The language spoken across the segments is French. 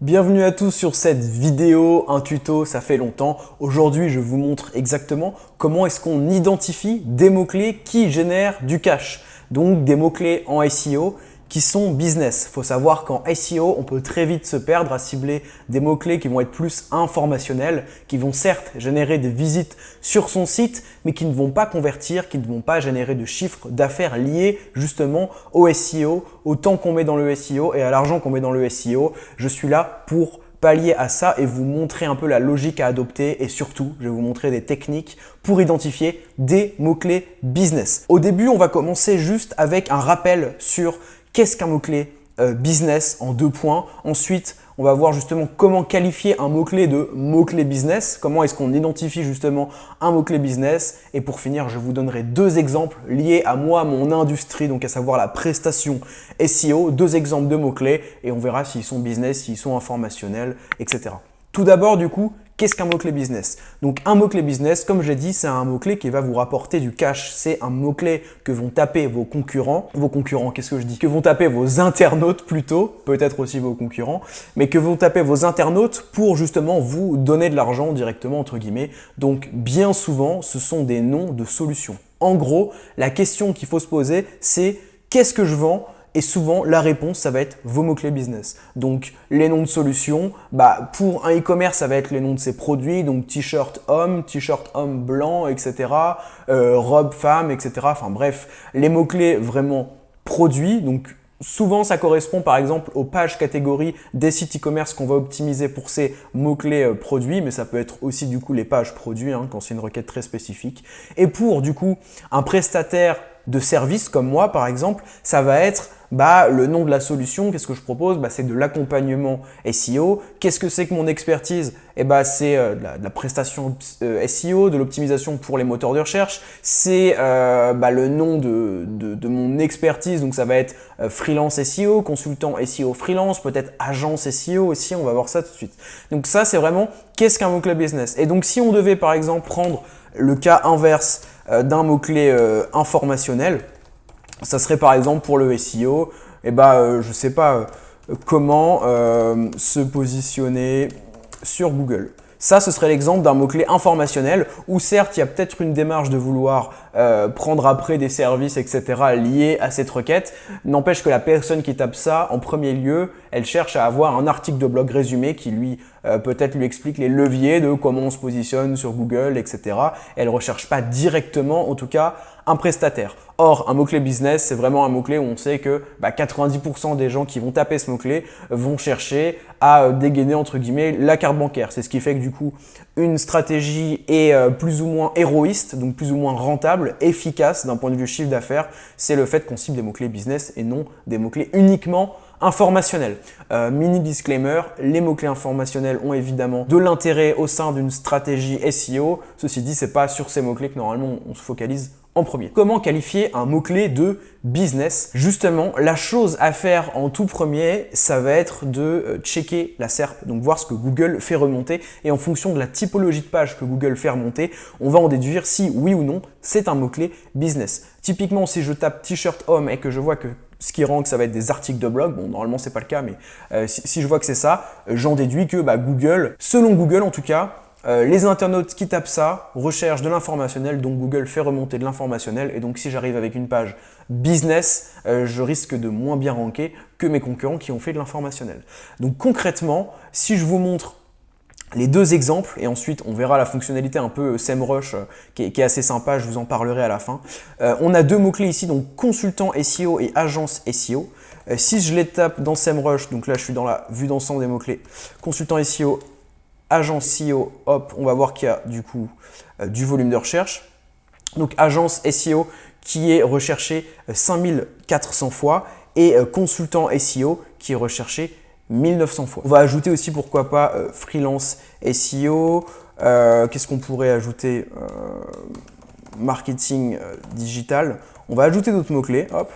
Bienvenue à tous sur cette vidéo, un tuto, ça fait longtemps. Aujourd'hui, je vous montre exactement comment est-ce qu'on identifie des mots-clés qui génèrent du cash. Donc des mots-clés en SEO qui sont business. Il faut savoir qu'en SEO, on peut très vite se perdre à cibler des mots-clés qui vont être plus informationnels, qui vont certes générer des visites sur son site, mais qui ne vont pas convertir, qui ne vont pas générer de chiffres d'affaires liés justement au SEO, au temps qu'on met dans le SEO et à l'argent qu'on met dans le SEO. Je suis là pour pallier à ça et vous montrer un peu la logique à adopter et surtout, je vais vous montrer des techniques pour identifier des mots-clés business. Au début, on va commencer juste avec un rappel sur qu'est-ce qu'un mot-clé business en 2 points. Ensuite, on va voir justement comment qualifier un mot-clé de mot-clé business, comment est-ce qu'on identifie justement un mot-clé business. Et pour finir, je vous donnerai 2 exemples liés à moi, mon industrie, donc à savoir la prestation SEO, 2 exemples de mots-clés et on verra s'ils sont business, s'ils sont informationnels, etc. Tout d'abord, du coup, qu'est-ce qu'un mot-clé business? Donc un mot-clé business, comme je l'ai dit, c'est un mot-clé qui va vous rapporter du cash. C'est un mot-clé que vont taper vos concurrents. Vos concurrents, qu'est-ce que je dis? Que vont taper vos internautes plutôt, peut-être aussi vos concurrents, mais que vont taper vos internautes pour justement vous donner de l'argent directement entre guillemets. Donc bien souvent, ce sont des noms de solutions. En gros, la question qu'il faut se poser, c'est qu'est-ce que je vends? Et souvent, la réponse, ça va être vos mots-clés business. Donc, les noms de solutions, pour un e-commerce, ça va être les noms de ses produits, donc t-shirt homme blanc, etc., robe femme, etc. Enfin bref, les mots-clés vraiment produits. Donc, souvent, ça correspond par exemple aux pages catégories des sites e-commerce qu'on va optimiser pour ces mots-clés produits, mais ça peut être aussi du coup les pages produits quand c'est une requête très spécifique. Et pour du coup un prestataire de service comme moi par exemple, ça va être le nom de la solution. Qu'est-ce que je propose? C'est de l'accompagnement SEO. Qu'est-ce que c'est que mon expertise? C'est de la prestation SEO, de l'optimisation pour les moteurs de recherche. C'est le nom de mon expertise. Donc ça va être freelance SEO, consultant SEO freelance, peut-être agence SEO aussi. On va voir ça tout de suite. Donc ça, c'est vraiment qu'est-ce qu'un mot-clé business. Et donc si on devait par exemple prendre le cas inverse d'un mot-clé informationnel, ça serait par exemple pour le SEO, je sais pas comment se positionner sur Google. Ça, ce serait l'exemple d'un mot-clé informationnel où certes, il y a peut-être une démarche de vouloir prendre après des services, etc. liés à cette requête. N'empêche que la personne qui tape ça, en premier lieu, elle cherche à avoir un article de blog résumé qui lui peut-être lui explique les leviers de comment on se positionne sur Google, etc. Elle ne recherche pas directement, en tout cas, un prestataire. Or, un mot-clé business, c'est vraiment un mot-clé où on sait que 90% des gens qui vont taper ce mot-clé vont chercher à dégainer entre guillemets la carte bancaire. C'est ce qui fait que du coup, une stratégie est plus ou moins héroïste, donc plus ou moins rentable, efficace d'un point de vue chiffre d'affaires. C'est le fait qu'on cible des mots-clés business et non des mots-clés uniquement informationnel. Mini disclaimer, les mots-clés informationnels ont évidemment de l'intérêt au sein d'une stratégie SEO. Ceci dit, c'est pas sur ces mots-clés que normalement on se focalise en premier. Comment qualifier un mot-clé de business? Justement, la chose à faire en tout premier, ça va être de checker la SERP, donc voir ce que Google fait remonter et en fonction de la typologie de page que Google fait remonter, on va en déduire si oui ou non c'est un mot-clé business. Typiquement, si je tape t-shirt homme et que je vois que ce qui rend que ça va être des articles de blog, bon normalement c'est pas le cas, mais si je vois que c'est ça, j'en déduis que Google, selon Google en tout cas, les internautes qui tapent ça recherchent de l'informationnel, donc Google fait remonter de l'informationnel et donc si j'arrive avec une page business, je risque de moins bien ranker que mes concurrents qui ont fait de l'informationnel. Donc concrètement, si je vous montre les 2 exemples et ensuite on verra la fonctionnalité un peu SEMrush qui est assez sympa, je vous en parlerai à la fin. On a 2 mots-clés ici, donc consultant SEO et agence SEO. Si je les tape dans SEMrush, donc là je suis dans la vue d'ensemble des mots-clés, consultant SEO, agence SEO, hop, on va voir qu'il y a du coup du volume de recherche. Donc agence SEO qui est recherché 5400 fois et consultant SEO qui est recherché 1900 fois. On va ajouter aussi pourquoi pas freelance SEO. Qu'est-ce qu'on pourrait ajouter? Marketing digital. On va ajouter d'autres mots-clés. Hop.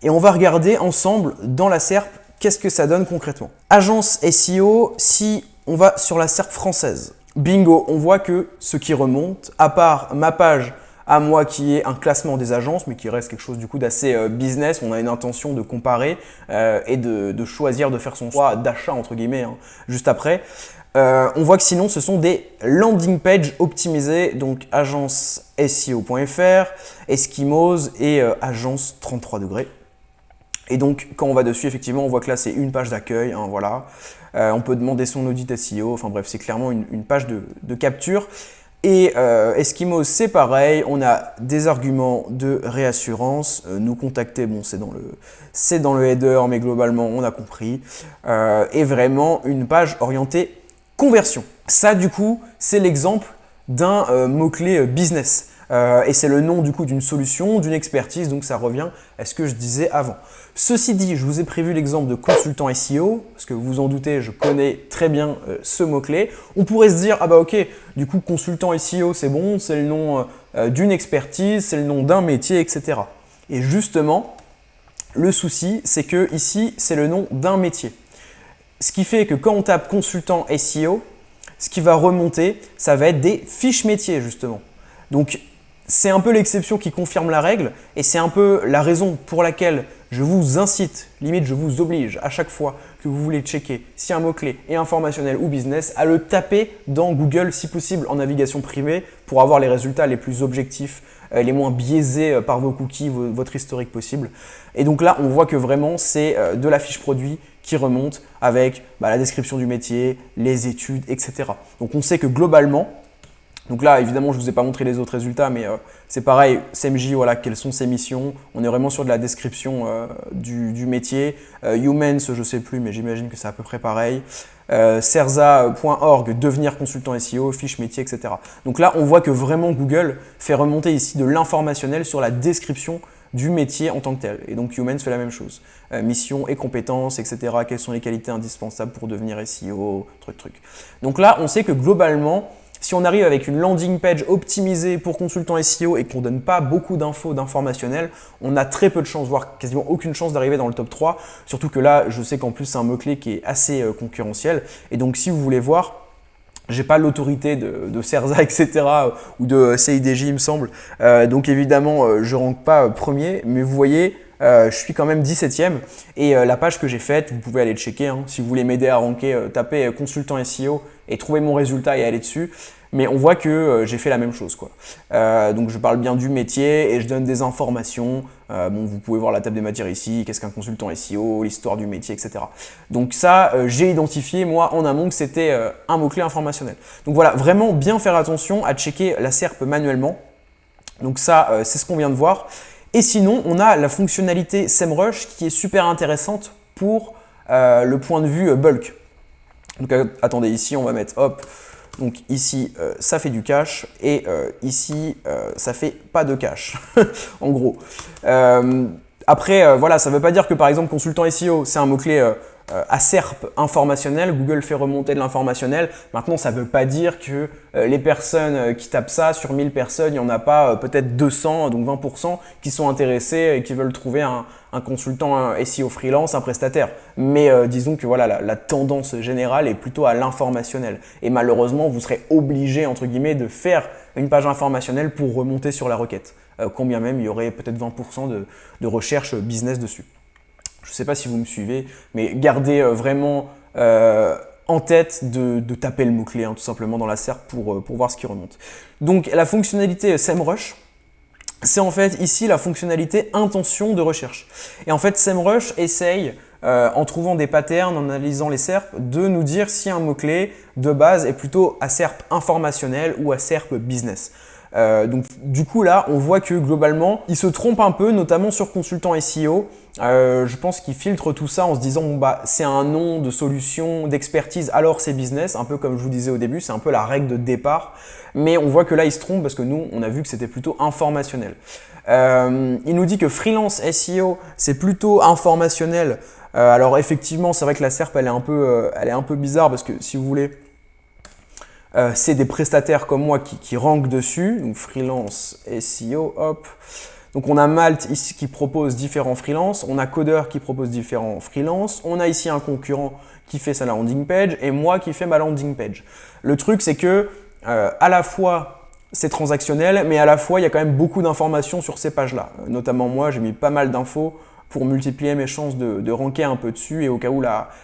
Et on va regarder ensemble dans la SERP qu'est-ce que ça donne concrètement. Agence SEO, si on va sur la SERP française. Bingo, on voit que ce qui remonte, à part ma page à moi qui est un classement des agences, mais qui reste quelque chose du coup d'assez business. On a une intention de comparer et de choisir de faire son choix d'achat entre guillemets juste après. On voit que sinon ce sont des landing pages optimisées, donc agence SEO.fr, Eskimos et agence 33 degrés. Et donc quand on va dessus, effectivement, on voit que là c'est une page d'accueil, voilà. On peut demander son audit SEO, enfin bref, c'est clairement une page de capture. Et Eskimos, c'est pareil, on a des arguments de réassurance, nous contacter, bon c'est dans le header, mais globalement on a compris. Et vraiment une page orientée conversion. Ça du coup, c'est l'exemple d'un mot-clé business. Et c'est le nom du coup d'une solution, d'une expertise, donc ça revient à ce que je disais avant. Ceci dit, je vous ai prévu l'exemple de consultant SEO, parce que vous vous en doutez, je connais très bien ce mot-clé. On pourrait se dire, ah bah ok, du coup consultant SEO c'est bon, c'est le nom d'une expertise, c'est le nom d'un métier, etc. Et justement, le souci, c'est que ici, c'est le nom d'un métier. Ce qui fait que quand on tape consultant SEO, ce qui va remonter, ça va être des fiches métiers justement. Donc, c'est un peu l'exception qui confirme la règle et c'est un peu la raison pour laquelle je vous incite, limite je vous oblige à chaque fois que vous voulez checker si un mot-clé est informationnel ou business, à le taper dans Google si possible en navigation privée pour avoir les résultats les plus objectifs, les moins biaisés par vos cookies, votre historique possible. Et donc là, on voit que vraiment c'est de la fiche produit qui remonte avec la description du métier, les études, etc. Donc on sait que globalement, donc là évidemment je ne vous ai pas montré les autres résultats, mais c'est pareil, CMJ, voilà, quelles sont ses missions. On est vraiment sur de la description du métier. Humans, je ne sais plus, mais j'imagine que c'est à peu près pareil. Cerza.org, devenir consultant SEO, fiche métier, etc. Donc là on voit que vraiment Google fait remonter ici de l'informationnel sur la description du métier en tant que tel. Et donc Humans fait la même chose. Mission et compétences, etc. Quelles sont les qualités indispensables pour devenir SEO, truc. Donc là, on sait que globalement, si on arrive avec une landing page optimisée pour consultant SEO et qu'on ne donne pas beaucoup d'infos, d'informationnel, on a très peu de chances, voire quasiment aucune chance d'arriver dans le top 3. Surtout que là, je sais qu'en plus, c'est un mot-clé qui est assez concurrentiel. Et donc, si vous voulez voir, j'ai pas l'autorité de Cerza, etc. ou de CIDJ, il me semble. Donc évidemment, je ne rank pas premier, mais vous voyez, je suis quand même 17e. Et la page que j'ai faite, vous pouvez aller checker. Si vous voulez m'aider à ranker, tapez consultant SEO et trouvez mon résultat et allez dessus. Mais on voit que j'ai fait la même chose, quoi. Donc je parle bien du métier et je donne des informations. Vous pouvez voir la table des matières ici, qu'est-ce qu'un consultant SEO, l'histoire du métier, etc. Donc ça, j'ai identifié moi en amont que c'était un mot-clé informationnel. Donc voilà, vraiment bien faire attention à checker la SERP manuellement. Donc ça, c'est ce qu'on vient de voir. Et sinon, on a la fonctionnalité SEMrush qui est super intéressante pour le point de vue bulk. Donc attendez, ici on va mettre hop. Donc ici, ça fait du cache et ici, ça fait pas de cache, en gros. Après, voilà, ça ne veut pas dire que par exemple, consultant SEO, c'est un mot-clé à SERP informationnel. Google fait remonter de l'informationnel. Maintenant, ça ne veut pas dire que les personnes qui tapent ça, sur 1000 personnes, il n'y en a pas peut-être 200, donc 20% qui sont intéressés et qui veulent trouver un consultant SEO freelance, un prestataire. Mais disons que voilà, la tendance générale est plutôt à l'informationnel. Et malheureusement, vous serez obligé, entre guillemets, de faire une page informationnelle pour remonter sur la requête. Combien même il y aurait peut-être 20% de recherche business dessus. Je ne sais pas si vous me suivez, mais gardez vraiment en tête de taper le mot-clé tout simplement dans la SERP pour voir ce qui remonte. Donc la fonctionnalité SEMrush, c'est en fait ici la fonctionnalité intention de recherche. Et en fait, SEMrush essaye, en trouvant des patterns, en analysant les SERP, de nous dire si un mot-clé de base est plutôt à SERP informationnel ou à SERP business. Donc du coup là, on voit que globalement, il se trompe un peu, notamment sur consultant SEO. Je pense qu'il filtre tout ça en se disant bon, c'est un nom de solution, d'expertise, alors c'est business, un peu comme je vous disais au début, c'est un peu la règle de départ. Mais on voit que là, il se trompe parce que nous, on a vu que c'était plutôt informationnel. Il nous dit que freelance SEO, c'est plutôt informationnel. Alors effectivement, c'est vrai que la SERP, elle est un peu bizarre parce que si vous voulez, c'est des prestataires comme moi qui rankent dessus, donc freelance SEO, hop. Donc on a Malte ici qui propose différents freelances, on a Coder qui propose différents freelances, on a ici un concurrent qui fait sa landing page et moi qui fais ma landing page. Le truc c'est que à la fois c'est transactionnel, mais à la fois, il y a quand même beaucoup d'informations sur ces pages-là. Notamment moi, j'ai mis pas mal d'infos pour multiplier mes chances de ranker un peu dessus et au cas où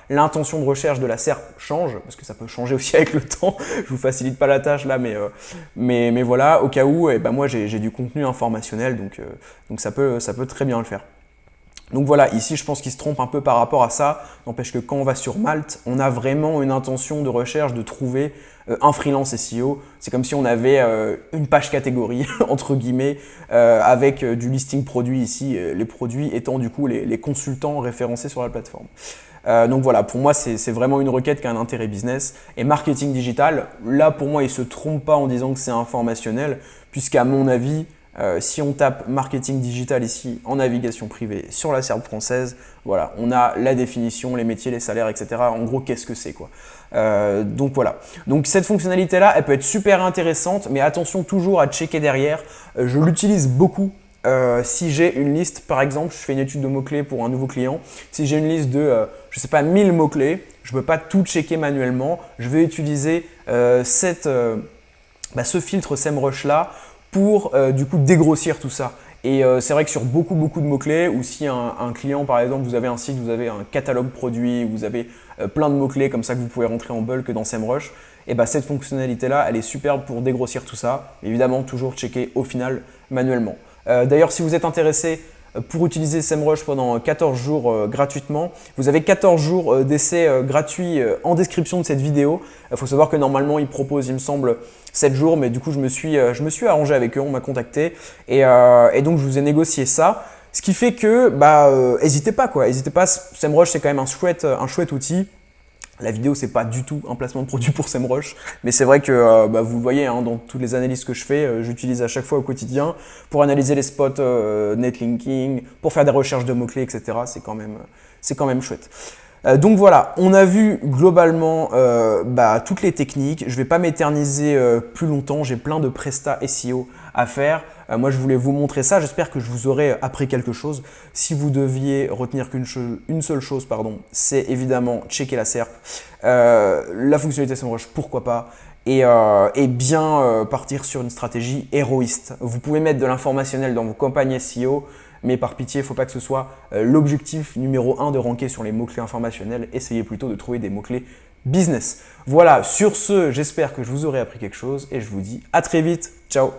l'intention de recherche de la SERP change, parce que ça peut changer aussi avec le temps, je vous facilite pas la tâche là, mais voilà, au cas où, et ben moi j'ai du contenu informationnel, donc ça peut très bien le faire. Donc voilà, ici je pense qu'il se trompe un peu par rapport à ça, n'empêche que quand on va sur Malte, on a vraiment une intention de recherche de trouver un freelance SEO. C'est comme si on avait une page catégorie, entre guillemets, avec du listing produit ici, les produits étant du coup les consultants référencés sur la plateforme. Donc voilà, pour moi c'est vraiment une requête qui a un intérêt business. Et marketing digital, là pour moi il ne se trompe pas en disant que c'est informationnel, puisqu'à mon avis, si on tape marketing digital ici en navigation privée sur la SERP française, voilà, on a la définition, les métiers, les salaires, etc. En gros, qu'est-ce que c'est quoi. Donc voilà. Donc cette fonctionnalité-là, elle peut être super intéressante, mais attention toujours à checker derrière. Je l'utilise beaucoup. Si j'ai une liste, par exemple, je fais une étude de mots-clés pour un nouveau client, si j'ai une liste de, je sais pas, 1000 mots-clés, je ne peux pas tout checker manuellement, je vais utiliser ce filtre SEMrush là pour du coup dégrossir tout ça. Et c'est vrai que sur beaucoup de mots-clés, ou si un client par exemple, vous avez un site, vous avez un catalogue produit, vous avez plein de mots-clés comme ça que vous pouvez rentrer en bulk dans SEMrush, et cette fonctionnalité-là, elle est superbe pour dégrossir tout ça. Évidemment, toujours checker au final manuellement. D'ailleurs, si vous êtes intéressé pour utiliser SEMrush pendant 14 jours gratuitement, vous avez 14 jours d'essai gratuit en description de cette vidéo. Il faut savoir que normalement, ils proposent, il me semble, 7 jours, mais du coup, je me suis arrangé avec eux, on m'a contacté et donc je vous ai négocié ça. Ce qui fait que, n'hésitez pas quoi, n'hésitez pas. SEMrush, c'est quand même un chouette outil. La vidéo, c'est pas du tout un placement de produit pour SEMrush, mais c'est vrai que vous le voyez dans toutes les analyses que je fais, j'utilise à chaque fois au quotidien pour analyser les spots netlinking, pour faire des recherches de mots-clés, etc. C'est quand même chouette. Donc voilà, on a vu globalement toutes les techniques. Je ne vais pas m'éterniser plus longtemps, j'ai plein de prestats SEO à faire. Moi, je voulais vous montrer ça. J'espère que je vous aurai appris quelque chose. Si vous deviez retenir qu'une seule chose, c'est évidemment checker la SERP, la fonctionnalité SEMrush, pourquoi pas, et bien partir sur une stratégie héroïste. Vous pouvez mettre de l'informationnel dans vos campagnes SEO, mais par pitié, il ne faut pas que ce soit l'objectif numéro 1 de ranker sur les mots-clés informationnels. Essayez plutôt de trouver des mots-clés business. Voilà, sur ce, j'espère que je vous aurai appris quelque chose et je vous dis à très vite. Ciao!